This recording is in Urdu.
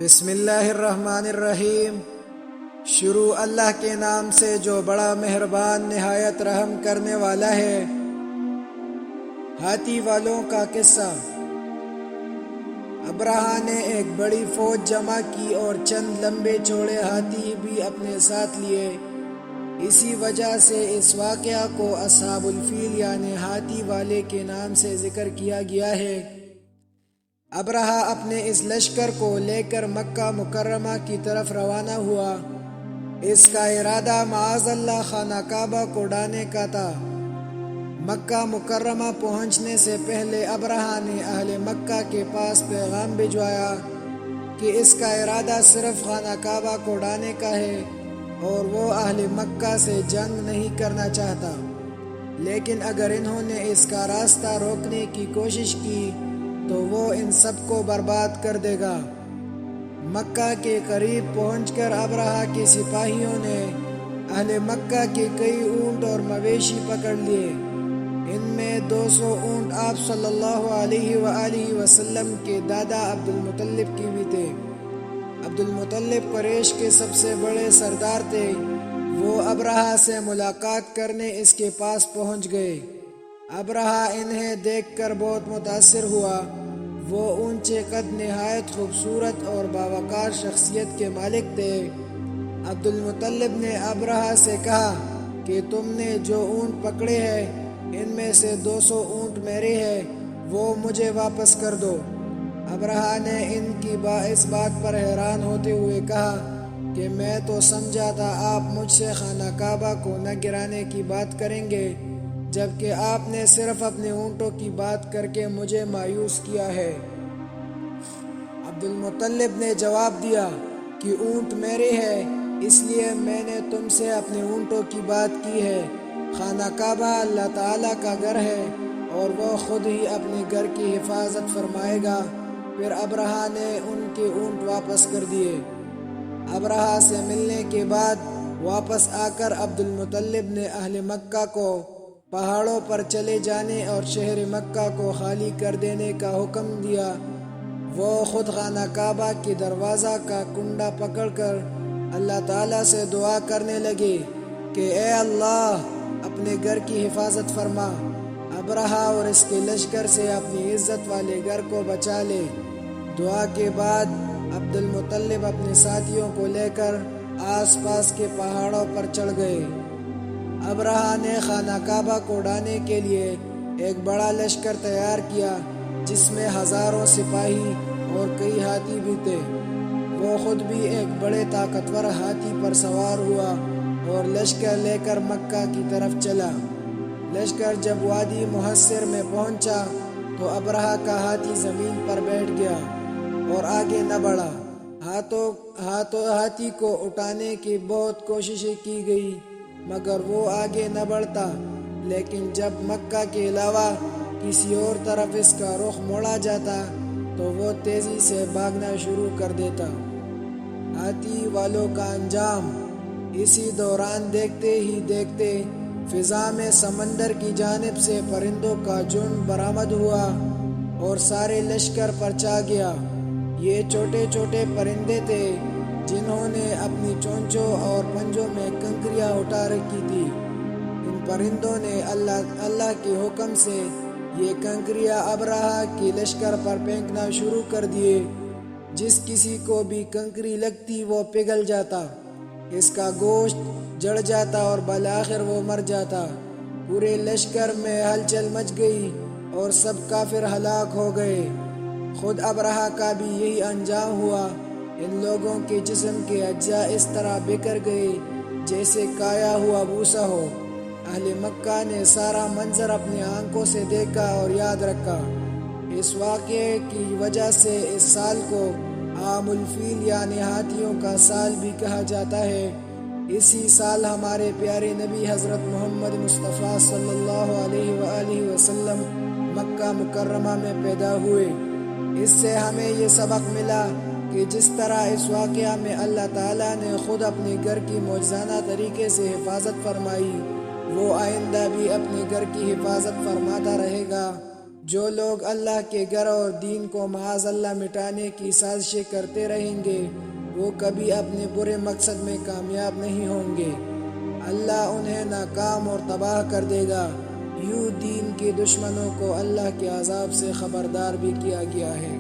بسم اللہ الرحمن الرحیم۔ شروع اللہ کے نام سے جو بڑا مہربان نہایت رحم کرنے والا ہے۔ ہاتھی والوں کا قصہ۔ ابرہہ نے ایک بڑی فوج جمع کی اور چند لمبے چوڑے ہاتھی بھی اپنے ساتھ لیے۔ اسی وجہ سے اس واقعہ کو اصحاب الفیل یعنی ہاتھی والے کے نام سے ذکر کیا گیا ہے۔ ابرہہ اپنے اس لشکر کو لے کر مکہ مکرمہ کی طرف روانہ ہوا۔ اس کا ارادہ معاذ اللہ خانہ کعبہ کو ڈھانے کا تھا۔ مکہ مکرمہ پہنچنے سے پہلے ابرہہ نے اہل مکہ کے پاس پیغام بھجوایا کہ اس کا ارادہ صرف خانہ کعبہ کو ڈھانے کا ہے اور وہ اہل مکہ سے جنگ نہیں کرنا چاہتا، لیکن اگر انہوں نے اس کا راستہ روکنے کی کوشش کی تو وہ ان سب کو برباد کر دے گا۔ مکہ کے قریب پہنچ کر ابرہہ کے سپاہیوں نے اہل مکہ کے کئی اونٹ اور مویشی پکڑ لیے۔ ان میں 200 اونٹ آپ صلی اللہ علیہ وآلہ وسلم کے دادا عبد المطلب کی بھی تھے۔ عبد المطلب قریش کے سب سے بڑے سردار تھے۔ وہ ابرہہ سے ملاقات کرنے اس کے پاس پہنچ گئے۔ ابرہہ انہیں دیکھ کر بہت متاثر ہوا۔ وہ اونچے قد، نہایت خوبصورت اور باوقار شخصیت کے مالک تھے۔ عبد المطلب نے ابرہہ سے کہا کہ تم نے جو اونٹ پکڑے ہیں ان میں سے 200 اونٹ میرے ہیں، وہ مجھے واپس کر دو۔ ابرہہ نے ان کی اس بات پر حیران ہوتے ہوئے کہا کہ میں تو سمجھا تھا آپ مجھ سے خانہ کعبہ کو نہ گرانے کی بات کریں گے، جبکہ آپ نے صرف اپنے اونٹوں کی بات کر کے مجھے مایوس کیا ہے۔ عبد المطلب نے جواب دیا کہ اونٹ میرے ہیں، اس لیے میں نے تم سے اپنے اونٹوں کی بات کی ہے۔ خانہ کعبہ اللہ تعالیٰ کا گھر ہے اور وہ خود ہی اپنے گھر کی حفاظت فرمائے گا۔ پھر ابرہہ نے ان کے اونٹ واپس کر دیے۔ ابرہہ سے ملنے کے بعد واپس آ کر عبد المطلب نے اہل مکہ کو پہاڑوں پر چلے جانے اور شہر مکہ کو خالی کر دینے کا حکم دیا۔ وہ خود خانہ کعبہ کے دروازہ کا کنڈا پکڑ کر اللہ تعالیٰ سے دعا کرنے لگے کہ اے اللہ، اپنے گھر کی حفاظت فرما، ابرہہ اور اس کے لشکر سے اپنی عزت والے گھر کو بچا لے۔ دعا کے بعد عبد المطلب اپنے ساتھیوں کو لے کر آس پاس کے پہاڑوں پر چڑھ گئے۔ ابرہہ نے خانہ کعبہ کو ڈھانے کے لیے ایک بڑا لشکر تیار کیا، جس میں ہزاروں سپاہی اور کئی ہاتھی بھی تھے۔ وہ خود بھی ایک بڑے طاقتور ہاتھی پر سوار ہوا اور لشکر لے کر مکہ کی طرف چلا۔ لشکر جب وادی محصر میں پہنچا تو ابرہہ کا ہاتھی زمین پر بیٹھ گیا اور آگے نہ بڑھا۔ ہاتھی کو اٹھانے کی بہت کوششیں کی گئی مگر وہ آگے نہ بڑھتا، لیکن جب مکہ کے علاوہ کسی اور طرف اس کا رخ موڑا جاتا تو وہ تیزی سے بھاگنا شروع کر دیتا۔ ہاتھی والوں کا انجام۔ اسی دوران دیکھتے ہی دیکھتے فضا میں سمندر کی جانب سے پرندوں کا جھنڈ برآمد ہوا اور سارے لشکر پر چھا گیا۔ یہ چھوٹے چھوٹے پرندے تھے جنہوں نے اپنی چونچوں اور پنجوں میں کنکریاں اٹھا رکھی تھی۔ ان پرندوں نے اللہ کے حکم سے یہ کنکریاں ابرہہ کے لشکر پر پھینکنا شروع کر دیے۔ جس کسی کو بھی کنکری لگتی وہ پگھل جاتا، اس کا گوشت جڑ جاتا اور بالآخر وہ مر جاتا۔ پورے لشکر میں ہلچل مچ گئی اور سب کافر ہلاک ہو گئے۔ خود ابرہہ کا بھی یہی انجام ہوا۔ ان لوگوں کے جسم کے اجزاء اس طرح بکھر گئے جیسے کایا ہوا بھوسا ہو۔ اہل مکہ نے سارا منظر اپنی آنکھوں سے دیکھا اور یاد رکھا۔ اس واقعے کی وجہ سے اس سال کو عام الفیل یعنی ہاتھیوں کا سال بھی کہا جاتا ہے۔ اسی سال ہمارے پیارے نبی حضرت محمد مصطفیٰ صلی اللہ علیہ وآلہ وسلم مکہ مکرمہ میں پیدا ہوئے۔ اس سے ہمیں یہ سبق ملا کہ جس طرح اس واقعہ میں اللہ تعالیٰ نے خود اپنے گھر کی معجزانہ طریقے سے حفاظت فرمائی، وہ آئندہ بھی اپنے گھر کی حفاظت فرماتا رہے گا۔ جو لوگ اللہ کے گھر اور دین کو معاذ اللہ مٹانے کی سازشیں کرتے رہیں گے وہ کبھی اپنے برے مقصد میں کامیاب نہیں ہوں گے۔ اللہ انہیں ناکام اور تباہ کر دے گا۔ یوں دین کے دشمنوں کو اللہ کے عذاب سے خبردار بھی کیا گیا ہے۔